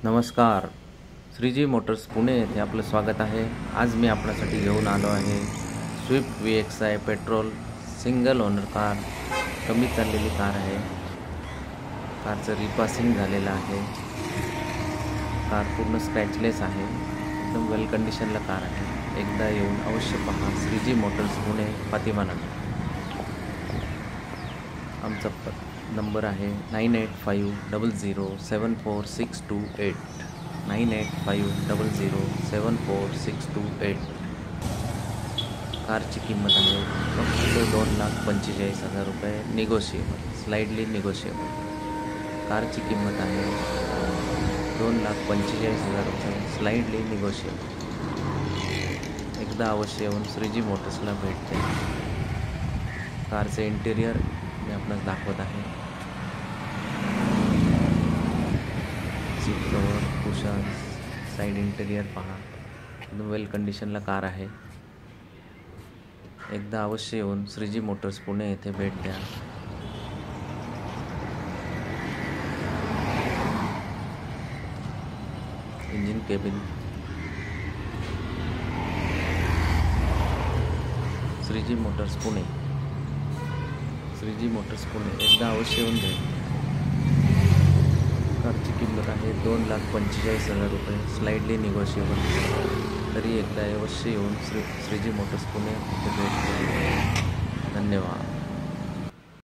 नमस्कार. श्रीजी मोटर्स पुणे येथे आपलं स्वागत आहे. आज मी आपल्यासाठी घेऊन आलो आहे Swift VXI petrol single owner car. कमी चाललेली कार आहे. कारचं रिपासिंग झालेलं आहे. कार पूर्ण स्क्रॅचलेस आहे. एकदम वेल कंडिशनला कार आहे. एकदा येऊन अवश्य पहा. श्रीजी मोटर्स पुणे, फातिमा नगर. आमचा नंबर आहे 9850074628 9850074628. कारची किंमत आहे फक्त 2,45,000 रुपये. Negotiable, slightly negotiable. कारची किंमत आहे 2,45,000 रुपये, स्लाइडली निगोशिएबल. एकदा अवश्य येऊन श्रीजी मोटर्सला भेट द्या. कारचे इंटेरियर मी आपणास दाखवत आहे. Seat cover, cushions, side interior पहा. एकदम वेल कंडिशनला कार आहे. एकदा अवश्य येऊन श्रीजी मोटर्स पुणे येथे भेट द्या. Engine cabin, Shreeji motors Pune. Shreeji motors Pune एकदा अवश्य येऊन भेट. कारची किंमत आहे 2,45,000 रुपये, स्लाइडली निगोशिएबल. तरी एकदा अवश्य येऊन श्रीजी मोटर्स पुणे येथे भेट द्या. धन्यवाद.